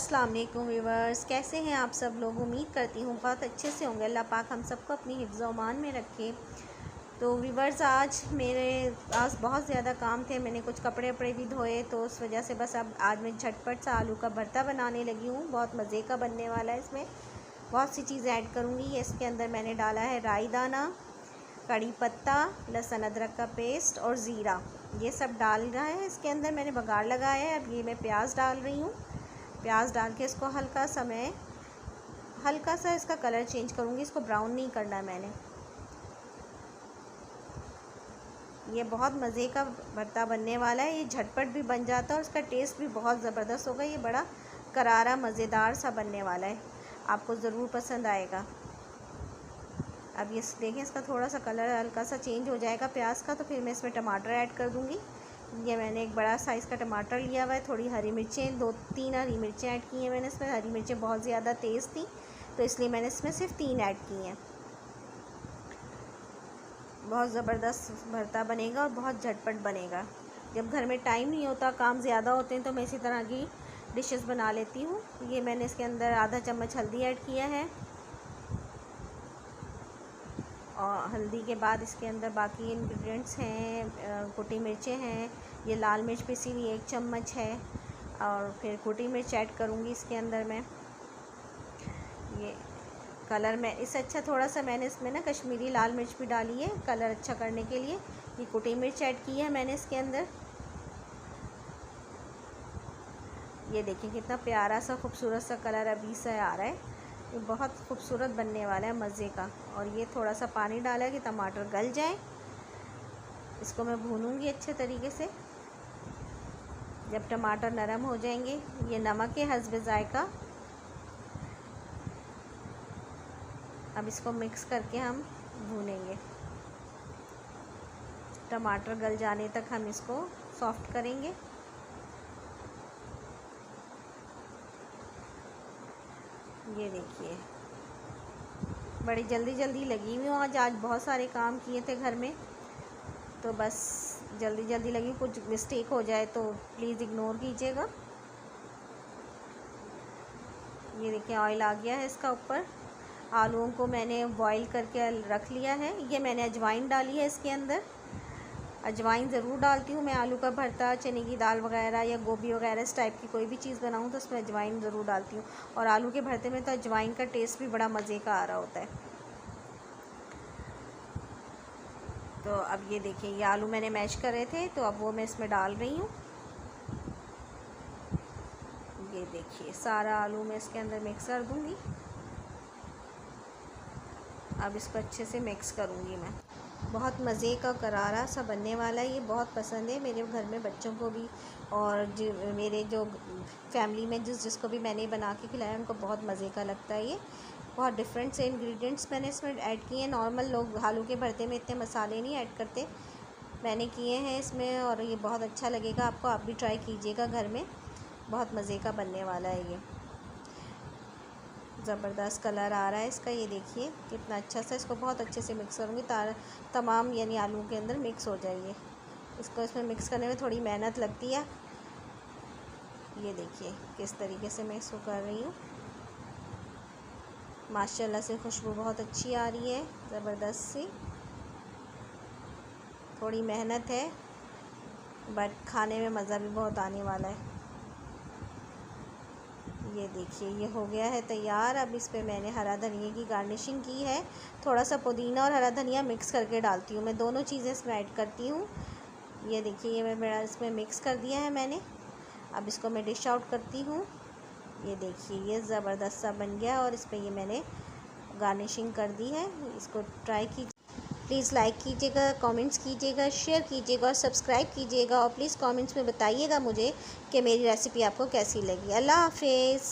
अस्सलाम वालेकुम व्यूवर्स, कैसे हैं आप सब लोग। उम्मीद करती हूँ बहुत अच्छे से होंगे। अल्लाह पाक हम सबको अपनी हिफ्ज़ व अमान में रखे। तो व्यूवर्स, आज मेरे पास बहुत ज़्यादा काम थे। मैंने कुछ कपड़े वपड़े भी धोए, तो उस वजह से बस अब आज मैं झटपट सा आलू का भरता बनाने लगी हूँ। बहुत मज़े का बनने वाला है। इसमें बहुत सी चीज़ें ऐड करूँगी। इसके अंदर मैंने डाला है राई दाना, कड़ी पत्ता, लहसुन अदरक का पेस्ट और ज़ीरा, ये सब डाल रहा है। इसके अंदर मैंने बघार लगाया है। अब ये मैं प्याज डाल रही हूँ। प्याज डाल के इसको हल्का सा इसका कलर चेंज करूँगी। इसको ब्राउन नहीं करना है मैंने। ये बहुत मज़े का भरता बनने वाला है। ये झटपट भी बन जाता है और इसका टेस्ट भी बहुत ज़बरदस्त होगा। ये बड़ा करारा मज़ेदार सा बनने वाला है, आपको ज़रूर पसंद आएगा। अब ये देखें, इसका थोड़ा सा कलर हल्का सा चेंज हो जाएगा प्याज का, तो फिर मैं इसमें टमाटर ऐड कर दूँगी। ये मैंने एक बड़ा साइज़ का टमाटर लिया हुआ है। थोड़ी हरी मिर्चें, 2-3 हरी मिर्चें ऐड की हैं मैंने इसमें। हरी मिर्चें बहुत ज़्यादा तेज़ थी, तो इसलिए मैंने इसमें सिर्फ 3 ऐड की हैं। बहुत ज़बरदस्त भरता बनेगा और बहुत झटपट बनेगा। जब घर में टाइम नहीं होता, काम ज़्यादा होते हैं, तो मैं इसी तरह की डिशेस बना लेती हूँ। ये मैंने इसके अंदर आधा चम्मच हल्दी ऐड किया है, और हल्दी के बाद इसके अंदर बाकी इंग्रेडिएंट्स हैं। कुटी मिर्चें हैं, ये लाल मिर्च पिसी हुई 1 चम्मच है, और फिर कुटी मिर्च ऐड करूँगी इसके अंदर मैं। ये कलर में इससे अच्छा थोड़ा सा मैंने इसमें ना कश्मीरी लाल मिर्च भी डाली है कलर अच्छा करने के लिए। ये कुटी मिर्च ऐड की है मैंने इसके अंदर। ये देखिए कितना प्यारा सा खूबसूरत सा कलर अभी से आ रहा है। ये बहुत खूबसूरत बनने वाला है, मज़े का। और ये थोड़ा सा पानी डाला है कि टमाटर गल जाए। इसको मैं भूनूंगी अच्छे तरीके से। जब टमाटर नरम हो जाएंगे, ये नमक है हस्बे ज़ायका। अब इसको मिक्स करके हम भूनेंगे। टमाटर गल जाने तक हम इसको सॉफ्ट करेंगे। ये देखिए, बड़ी जल्दी लगी हुई हूँ। आज बहुत सारे काम किए थे घर में, तो बस जल्दी लगी। कुछ मिस्टेक हो जाए तो प्लीज़ इग्नोर कीजिएगा। ये देखिए, ऑयल आ गया है इसका ऊपर। आलूओं को मैंने बॉईल करके रख लिया है। ये मैंने अजवाइन डाली है इसके अंदर। अजवाइन ज़रूर डालती हूँ मैं। आलू का भरता, चने की दाल वगैरह या गोभी वगैरह इस टाइप की कोई भी चीज़ बनाऊँ तो उसमें अजवाइन ज़रूर डालती हूँ। और आलू के भरते में तो अजवाइन का टेस्ट भी बड़ा मज़े का आ रहा होता है। तो अब ये देखिए, ये आलू मैंने मैश करे थे, तो अब वो मैं इसमें डाल रही हूँ। ये देखिए, सारा आलू मैं इसके अंदर मिक्स कर दूँगी। अब इसको अच्छे से मिक्स करूँगी मैं। बहुत मज़े का करारा सा बनने वाला है। ये बहुत पसंद है मेरे घर में बच्चों को भी, और मेरे जो फैमिली में जिसको भी मैंने बना के खिलाया उनको बहुत मज़े का लगता है। ये बहुत डिफरेंट से इंग्रेडिएंट्स मैंने इसमें ऐड किए हैं। नॉर्मल लोग आलू के भरते में इतने मसाले नहीं ऐड करते, मैंने किए हैं इसमें, और ये बहुत अच्छा लगेगा आपको। आप भी ट्राई कीजिएगा घर में, बहुत मज़े का बनने वाला है। ये ज़बरदस्त कलर आ रहा है इसका। ये देखिए कितना अच्छा सा। इसको बहुत अच्छे से मिक्स करूँगी, तमाम यानी आलू के अंदर मिक्स हो जाएंगे। इसको इसमें मिक्स करने में थोड़ी मेहनत लगती है। ये देखिए किस तरीके से मैं इसको कर रही हूँ। माशाल्लाह से खुशबू बहुत अच्छी आ रही है, ज़बरदस्त सी। थोड़ी मेहनत है, बट खाने में मज़ा भी बहुत आने वाला है। ये देखिए, ये हो गया है तैयार। अब इस पे मैंने हरा धनिया की गार्निशिंग की है। थोड़ा सा पुदीना और हरा धनिया मिक्स करके डालती हूँ मैं, दोनों चीज़ें इसमें ऐड करती हूँ। ये देखिए, ये मेरा इसमें मिक्स कर दिया है मैंने। अब इसको मैं डिश आउट करती हूँ। ये देखिए, ये ज़बरदस्त सा बन गया, और इस पर ये मैंने गार्निशिंग कर दी है। इसको ट्राई कीजिए। प्लीज़ लाइक कीजिएगा, कमेंट्स कीजिएगा, शेयर कीजिएगा और सब्सक्राइब कीजिएगा। और प्लीज़ कमेंट्स में बताइएगा मुझे कि मेरी रेसिपी आपको कैसी लगी। अल्लाह हाफिज़।